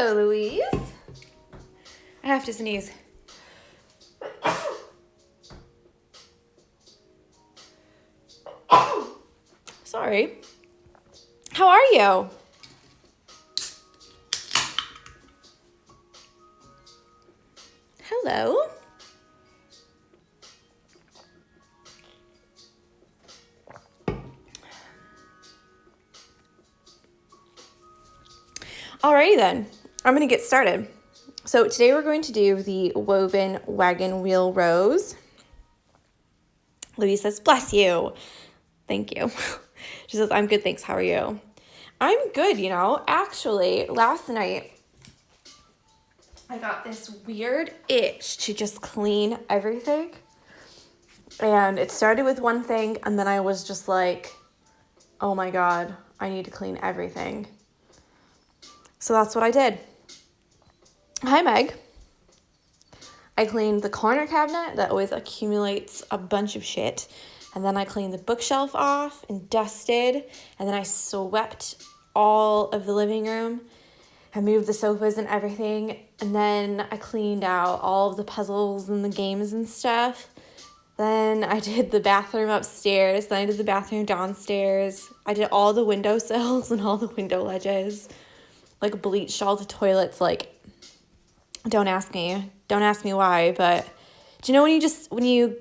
Hello, Louise. I have to sneeze. Sorry. How are you? Hello. Alrighty then, I'm going to get started. So today we're going to do the woven wagon wheel rose. Louise says, bless you. Thank you. She says, I'm good, thanks. How are you? I'm good, you know. Actually, last night, I got this weird itch to just clean everything. And it started with one thing, and then I was just like, oh my God, I need to clean everything. So that's what I did. Hi, Meg. I cleaned the corner cabinet that always accumulates a bunch of shit. And then I cleaned the bookshelf off and dusted. And then I swept all of the living room. I moved the sofas and everything. And then I cleaned out all of the puzzles and the games and stuff. Then I did the bathroom upstairs. Then I did the bathroom downstairs. I did all the windowsills and all the window ledges. Like bleached all the toilets. Like, don't ask me why, but do you know when you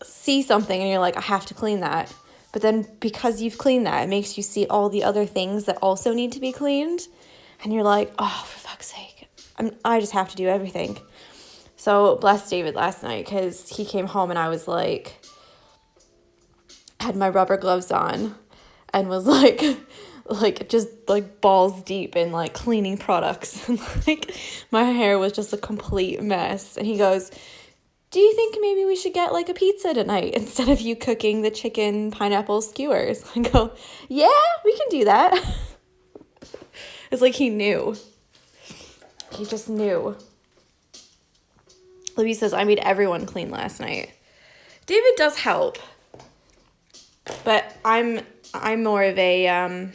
see something and you're like, I have to clean that, but then because you've cleaned that, it makes you see all the other things that also need to be cleaned, and you're like, oh, for fuck's sake, I just have to do everything. So bless David last night, because he came home and I was like, had my rubber gloves on and was like just like balls deep in like cleaning products, and like my hair was just a complete mess. And he goes, do you think maybe we should get like a pizza tonight instead of you cooking the chicken pineapple skewers? I go, yeah, we can do that. It's like he knew. He just knew. Louise says, I made everyone clean last night. David does help, but I'm more of a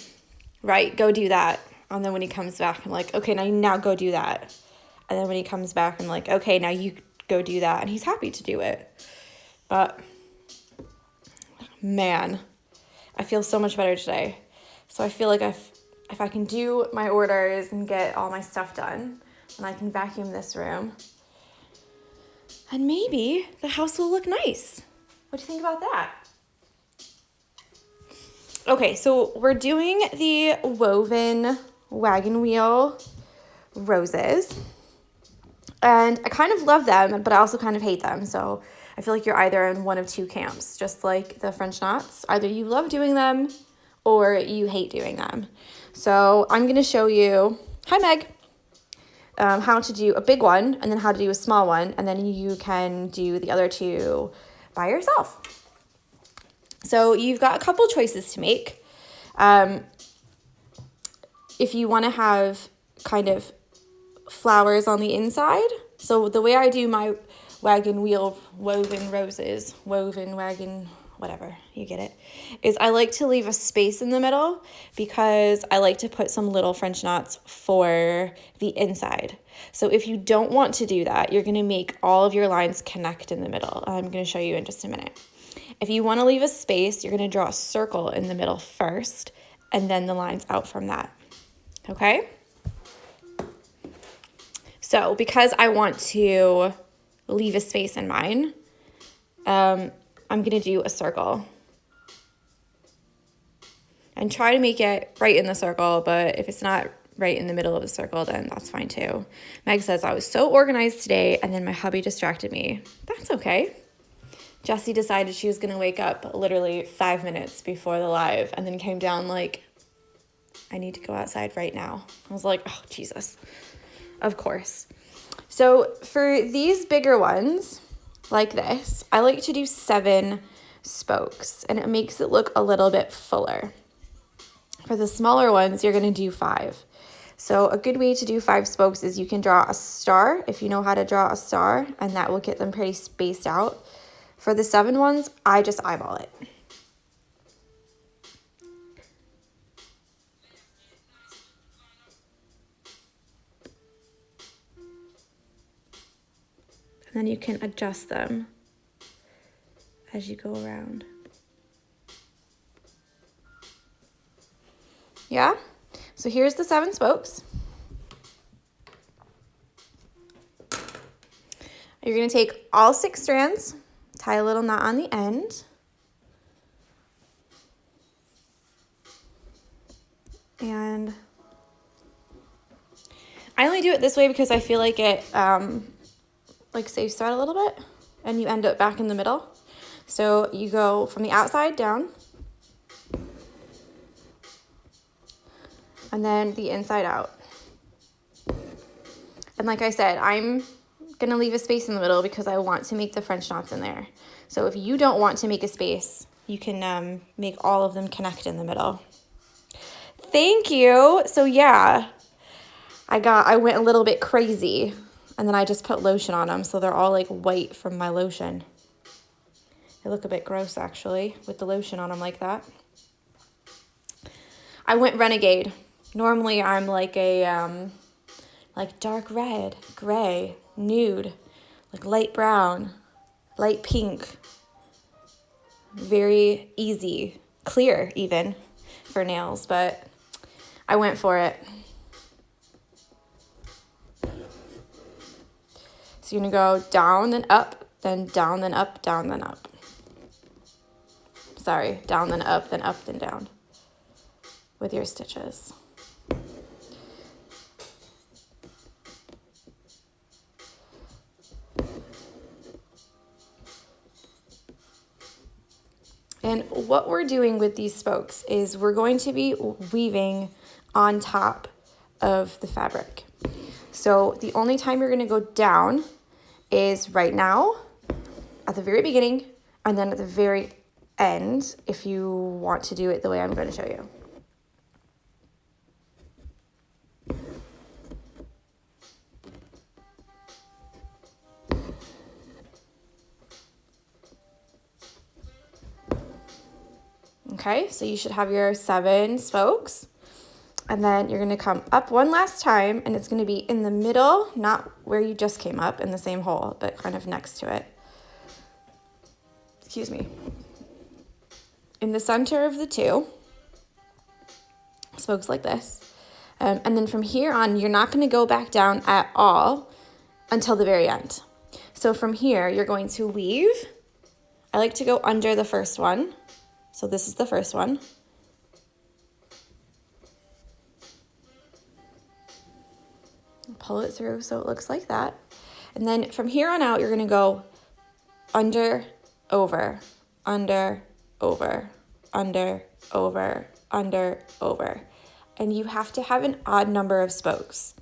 right, go do that. And then when he comes back, I'm like, okay, now go do that. And then when he comes back, I'm like, okay, now you go do that. And he's happy to do it. But, man, I feel so much better today. So I feel like if I can do my orders and get all my stuff done, then I can vacuum this room. And maybe the house will look nice. What do you think about that? Okay, so we're doing the woven wagon wheel roses. And I kind of love them, but I also kind of hate them. So I feel like you're either in one of two camps, just like the French knots. Either you love doing them or you hate doing them. So I'm going to show you, hi Meg, how to do a big one and then how to do a small one. And then you can do the other two by yourself. So you've got a couple choices to make. If you want to have kind of flowers on the inside. So the way I do my wagon wheel woven roses, woven wagon, whatever, you get it, is I like to leave a space in the middle because I like to put some little French knots for the inside. So if you don't want to do that, you're going to make all of your lines connect in the middle. I'm going to show you in just a minute. If you want to leave a space, you're going to draw a circle in the middle first, and then the lines out from that. Okay? So because I want to leave a space in mine, I'm going to do a circle. And try to make it right in the circle, but if it's not right in the middle of the circle, then that's fine too. Meg says, I was so organized today, and then my hubby distracted me. That's okay. Jessie decided she was going to wake up literally 5 minutes before the live, and then came down like, I need to go outside right now. I was like, oh, Jesus. Of course. So for these bigger ones, like this, I like to do 7 spokes, and it makes it look a little bit fuller. For the smaller ones, you're going to do 5. So a good way to do 5 spokes is you can draw a star, if you know how to draw a star, and that will get them pretty spaced out. For the 7 ones, I just eyeball it. then you can adjust them as you go around. Yeah, so here's the 7 spokes. You're gonna take all 6 strands, tie a little knot on the end, and I only do it this way because I feel like it like saves thread a little bit, and you end up back in the middle. So you go from the outside down, and then the inside out. And like I said, I'm gonna leave a space in the middle because I want to make the French knots in there. So if you don't want to make a space, you can make all of them connect in the middle. Thank you. So yeah, I went a little bit crazy, and then I just put lotion on them, so they're all like white from my lotion. They look a bit gross actually with the lotion on them like that. I went renegade. Normally I'm like a like dark red, gray, nude, like light brown, light pink. Very easy, clear even for nails, but I went for it. So you're gonna go down, then up, then down, then up, down, then up. Sorry, down, then up, then down with your stitches. And what we're doing with these spokes is we're going to be weaving on top of the fabric. So the only time you're going to go down is right now, at the very beginning, and then at the very end if you want to do it the way I'm going to show you. Okay, so you should have your 7 spokes, and then you're going to come up one last time, and it's going to be in the middle, not where you just came up in the same hole, but kind of next to it. Excuse me. In the center of the 2 spokes like this, and then from here on, you're not going to go back down at all until the very end. So from here, you're going to weave. I like to go under the first one. So this is the first one. Pull it through so it looks like that. And then from here on out, you're gonna go under, over, under, over, under, over, under, over. And you have to have an odd number of spokes.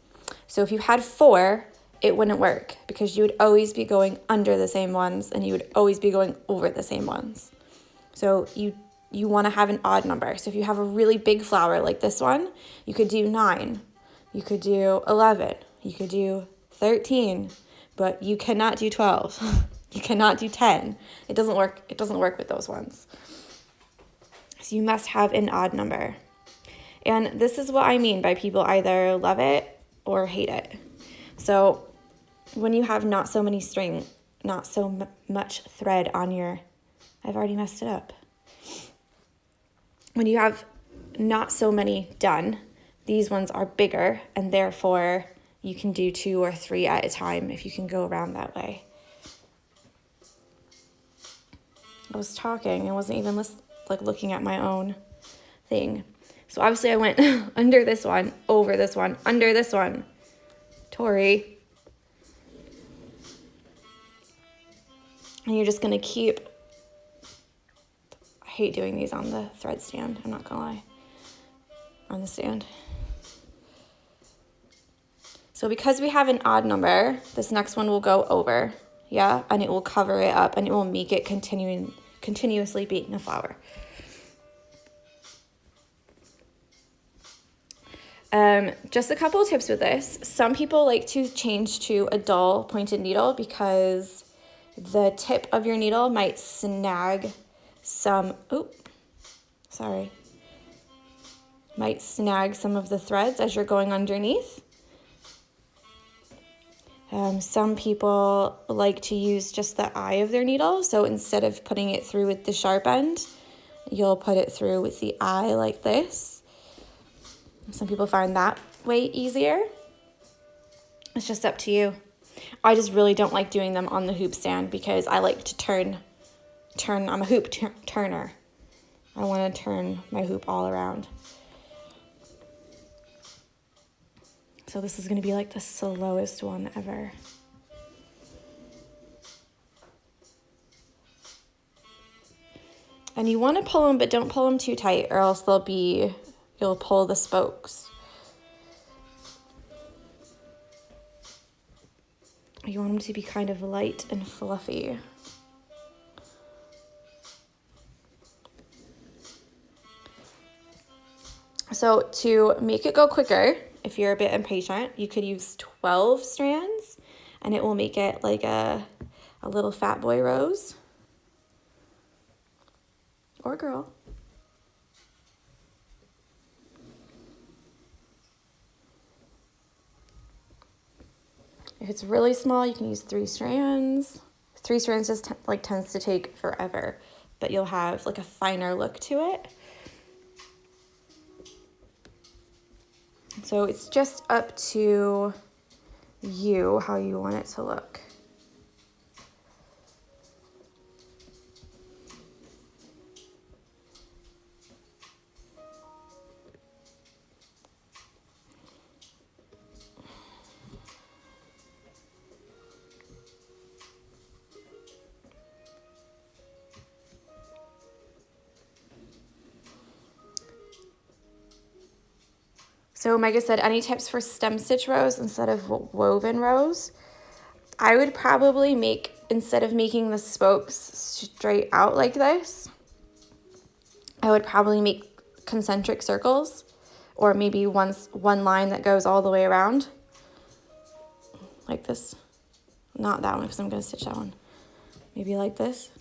So if you had 4, it wouldn't work because you would always be going under the same ones and you would always be going over the same ones. So you want to have an odd number. So if you have a really big flower like this one, you could do 9, you could do 11, you could do 13, but you cannot do 12. You cannot do 10. It doesn't work. It doesn't work with those ones. So you must have an odd number. And this is what I mean by people either love it or hate it. So when you have not so many string, not so much thread on your, I've already messed it up. When you have not so many done, these ones are bigger, and therefore you can do 2 or 3 at a time if you can go around that way. I was talking, I wasn't even looking at my own thing. So obviously I went under this one, over this one, under this one. Tori. And you're just gonna keep, I hate doing these on the thread stand, I'm not gonna lie, on the stand. So because we have an odd number, this next one will go over, yeah, and it will cover it up and it will make it continuously being a flower. Just a couple of tips with this. Some people like to change to a dull pointed needle because the tip of your needle might snag might snag some of the threads as you're going underneath. Some people like to use just the eye of their needle. So instead of putting it through with the sharp end, you'll put it through with the eye like this. Some people find that way easier. It's just up to you. I just really don't like doing them on the hoop stand because I like to turn. I'm a hoop turner. I want to turn my hoop all around. So this is going to be like the slowest one ever. And you want to pull them, but don't pull them too tight or else you'll pull the spokes. You want them to be kind of light and fluffy. So to make it go quicker, if you're a bit impatient, you could use 12 strands and it will make it like a little fat boy rose. Or girl. If it's really small, you can use 3 strands. 3 strands just tends to take forever, but you'll have like a finer look to it. So it's just up to you how you want it to look. So Micah said, any tips for stem stitch rows instead of woven rows? I would probably instead of making the spokes straight out like this, I would probably make concentric circles or maybe one line that goes all the way around like this. Not that one because I'm going to stitch that one. Maybe like this.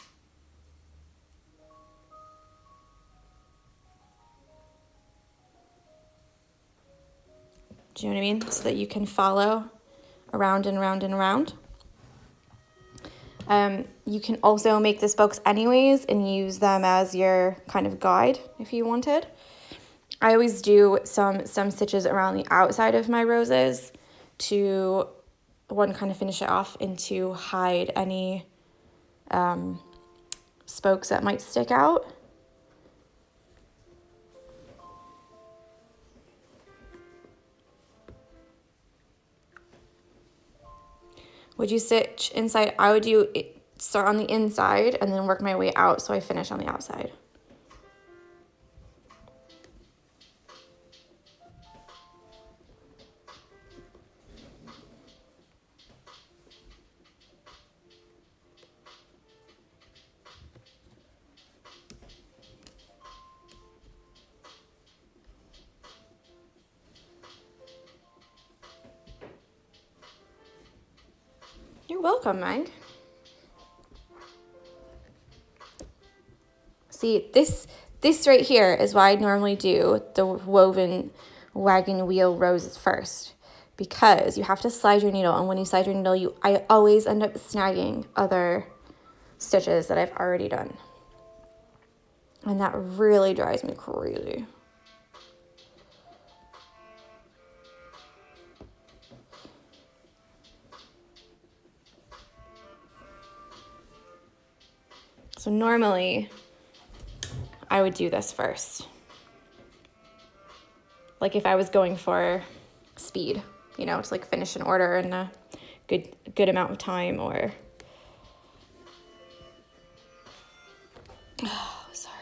Do you know what I mean? So that you can follow around and around and around. You can also make the spokes anyways and use them as your kind of guide if you wanted. I always do some stitches around the outside of my roses to kind of finish it off and to hide any spokes that might stick out. Would you stitch inside? I would start on the inside and then work my way out so I finish on the outside. You're welcome, Meg. See, this right here is why I normally do the woven wagon wheel roses first, because you have to slide your needle, and when you slide your needle, I always end up snagging other stitches that I've already done. And that really drives me crazy. So normally, I would do this first. Like if I was going for speed, to like finish an order in a good amount of time or... Oh, sorry.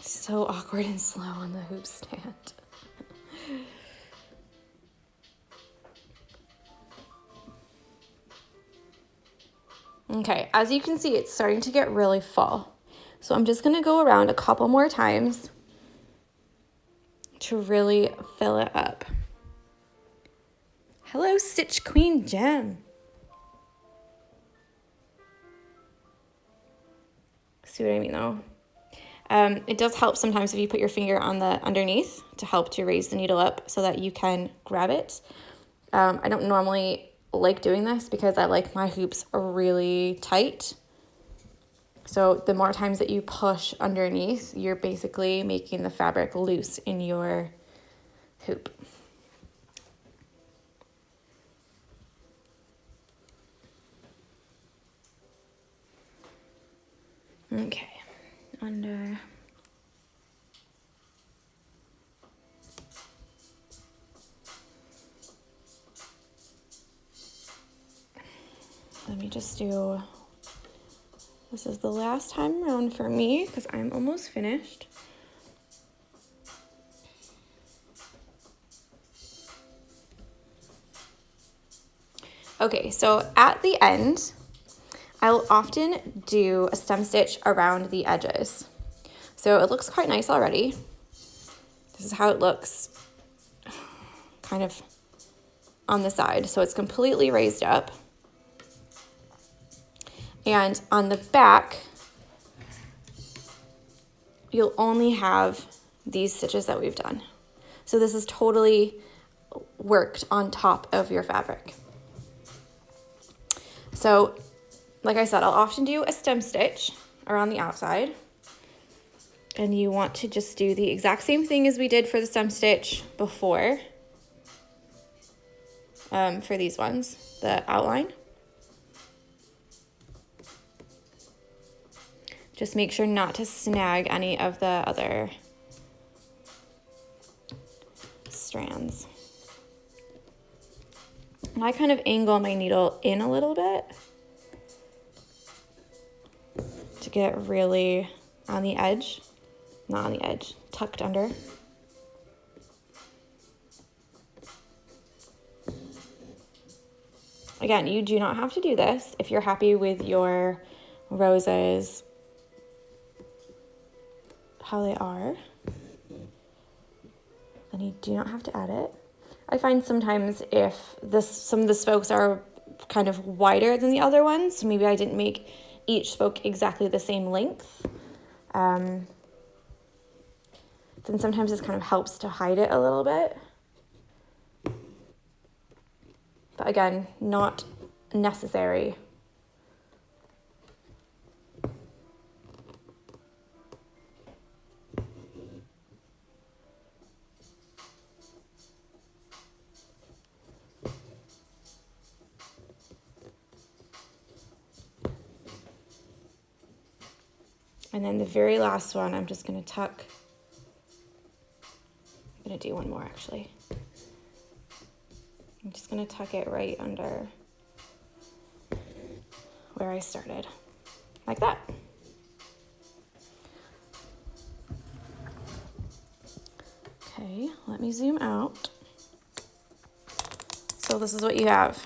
So awkward and slow on the hoop stand. Okay, as you can see, it's starting to get really full. So I'm just gonna go around a couple more times to really fill it up. Hello, Stitch Queen Jen. See what I mean though? It does help sometimes if you put your finger on the underneath to help to raise the needle up so that you can grab it. I don't normally like doing this because I like my hoops really tight. So the more times that you push underneath, you're basically making the fabric loose in your hoop. Okay, under. Let me just do, this is the last time around for me because I'm almost finished. Okay, so at the end, I'll often do a stem stitch around the edges. So it looks quite nice already. This is how it looks kind of on the side. So it's completely raised up. And on the back, you'll only have these stitches that we've done. So this is totally worked on top of your fabric. So like I said, I'll often do a stem stitch around the outside. And you want to just do the exact same thing as we did for the stem stitch before. For these ones, the outline. Just make sure not to snag any of the other strands. I kind of angle my needle in a little bit to get it really on the edge, not on the edge, tucked under. Again, you do not have to do this if you're happy with your roses how they are, then you do not have to add it. I find sometimes if some of the spokes are kind of wider than the other ones, so maybe I didn't make each spoke exactly the same length, then sometimes this kind of helps to hide it a little bit. But again, not necessary. And then the very last one, I'm just going to tuck. I'm going to do one more actually. I'm just going to tuck it right under where I started, like that. Okay, let me zoom out. So this is what you have.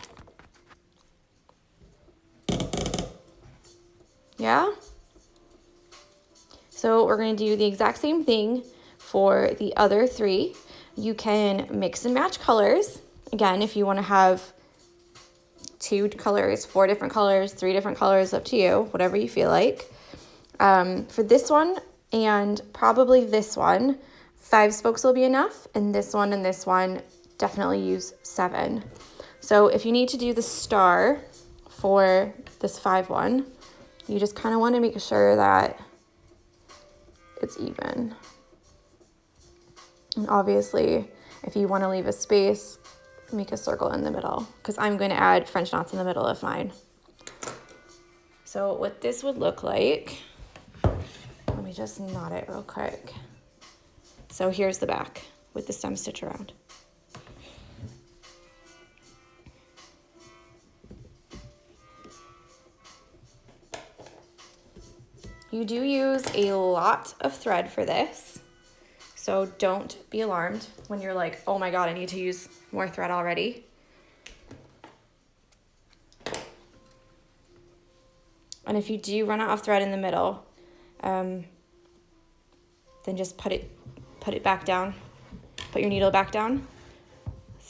Yeah? So we're going to do the exact same thing for the other three. You can mix and match colors. Again, if you want to have 2 colors, 4 different colors, 3 different colors, up to you, whatever you feel like. For this one and probably this one, 5 spokes will be enough. And this one definitely use 7. So if you need to do the star for this 5 one, you just kind of want to make sure that it's even. And obviously, if you want to leave a space, make a circle in the middle, because I'm going to add French knots in the middle of mine. So what this would look like, let me just knot it real quick. So here's the back with the stem stitch around. You do use a lot of thread for this, so don't be alarmed when you're like, oh my God, I need to use more thread already. And if you do run out of thread in the middle, then just put it back down, put your needle back down,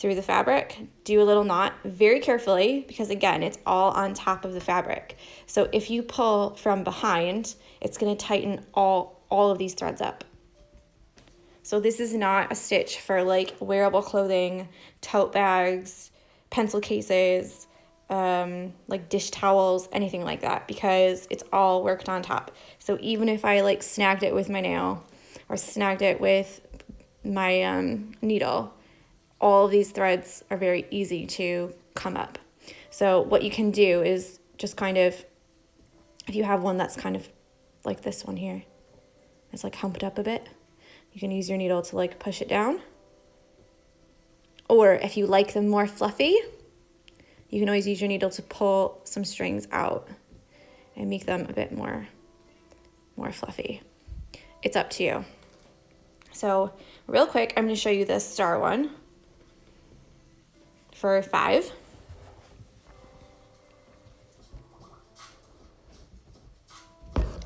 through the fabric, do a little knot very carefully because again, it's all on top of the fabric. So if you pull from behind, it's going to tighten all of these threads up. So this is not a stitch for like wearable clothing, tote bags, pencil cases, like dish towels, anything like that, because it's all worked on top. So even if I like snagged it with my nail or snagged it with my needle, all of these threads are very easy to come up. So what you can do is just kind of, if you have one that's kind of like this one here, it's like humped up a bit, you can use your needle to like push it down. Or if you like them more fluffy, you can always use your needle to pull some strings out and make them a bit more fluffy. It's up to you. So real quick, I'm going to show you this star one for 5.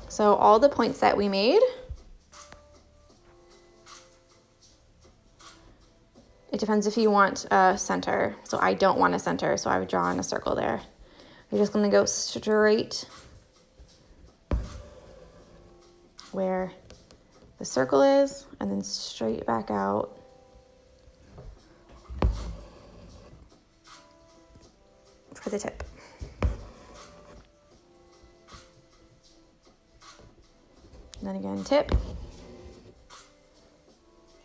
So all the points that we made, it depends if you want a center. So I don't want a center, so I would draw in a circle there. You're just going to go straight where the circle is and then straight back out. For the tip. And then again, tip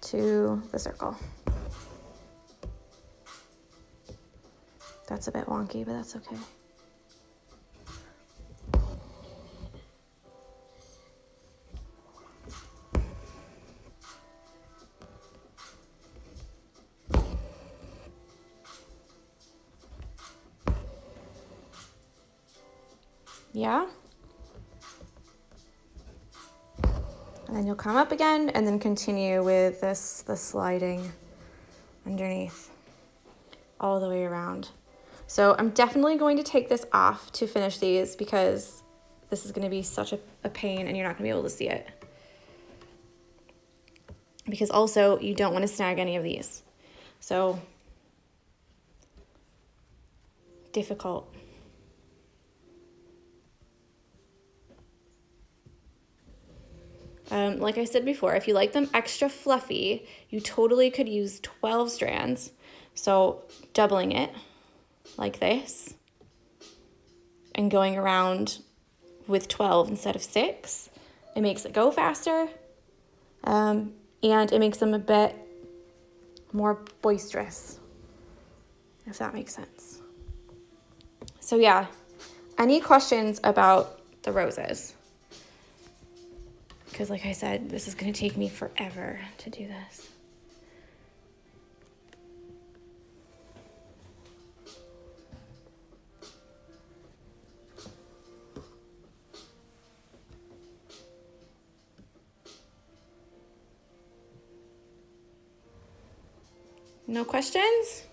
to the circle. That's a bit wonky, but that's okay. Yeah. And then you'll come up again and then continue with the sliding underneath all the way around. So I'm definitely going to take this off to finish these because this is going to be such a pain and you're not going to be able to see it. Because also you don't want to snag any of these. So difficult. Like I said before, if you like them extra fluffy, you totally could use 12 strands. So doubling it like this and going around with 12 instead of 6, it makes it go faster and it makes them a bit more boisterous, if that makes sense. So yeah, any questions about the roses? Because like I said, this is going to take me forever to do this. No questions?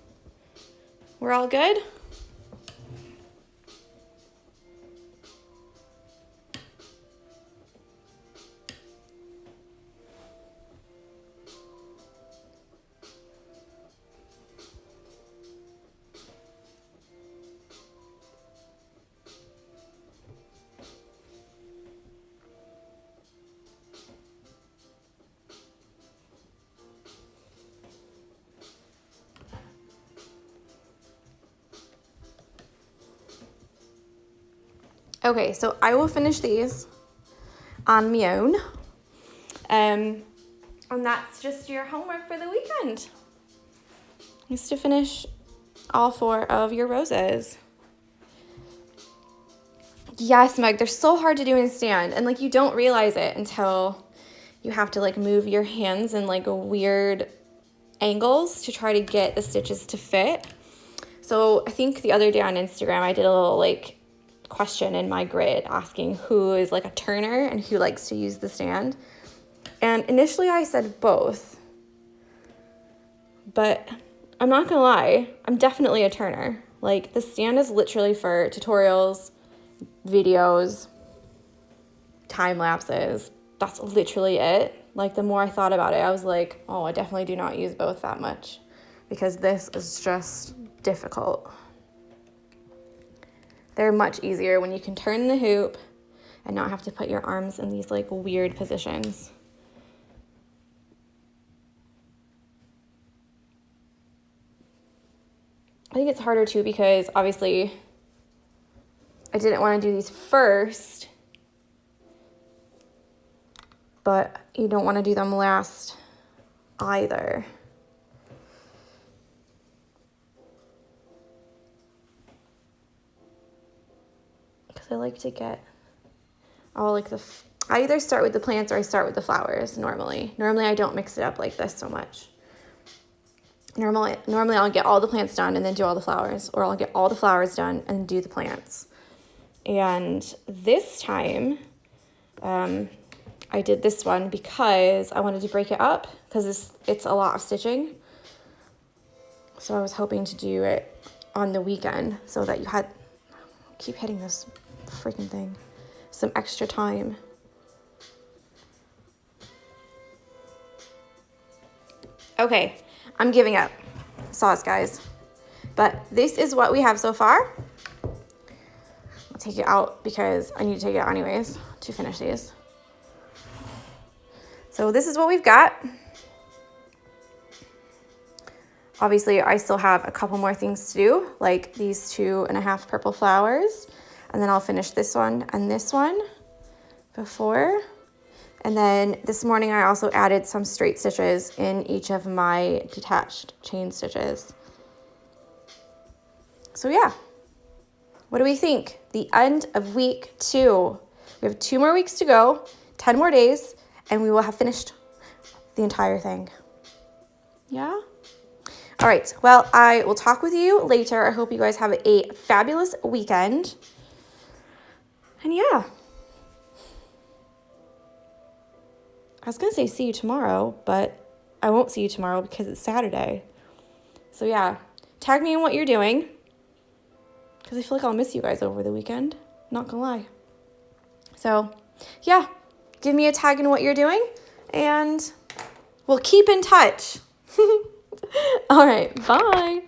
We're all good? Okay, so I will finish these on my own. And that's just your homework for the weekend. Is to finish all 4 of your roses. Yes, Meg, they're so hard to do in stand. And like you don't realize it until you have to like move your hands in like weird angles to try to get the stitches to fit. So I think the other day on Instagram, I did a little like question in my grid asking who is like a turner and who likes to use the stand. And initially I said both, but I'm not gonna lie, I'm definitely a turner. Like the stand is literally for tutorials, videos, time lapses. That's literally it. Like the more I thought about it, I was like, oh, I definitely do not use both that much because this is just difficult. They're much easier when you can turn the hoop and not have to put your arms in these like weird positions. I think it's harder too because obviously I didn't want to do these first, but you don't want to do them last either. Because I like to get all like I either start with the plants or I start with the flowers normally. Normally I don't mix it up like this so much. Normally I'll get all the plants done and then do all the flowers, or I'll get all the flowers done and do the plants. And this time, I did this one because I wanted to break it up because it's a lot of stitching. So I was hoping to do it on the weekend so that you had, keep hitting this freaking thing, some extra time. Okay, I'm giving up. Sauce, guys. But this is what we have so far. I'll take it out because I need to take it out anyways to finish these. So this is what we've got. Obviously, I still have a couple more things to do, like these 2.5 purple flowers. And then I'll finish this one and this one before. And then this morning I also added some straight stitches in each of my detached chain stitches. So yeah, what do we think? The end of week 2. We have 2 more weeks to go, 10 more days, and we will have finished the entire thing. Yeah? All right, well, I will talk with you later. I hope you guys have a fabulous weekend. And yeah. I was going to say see you tomorrow, but I won't see you tomorrow because it's Saturday. So yeah, tag me in what you're doing because I feel like I'll miss you guys over the weekend. Not going to lie. So yeah, give me a tag in what you're doing and we'll keep in touch. All right, bye.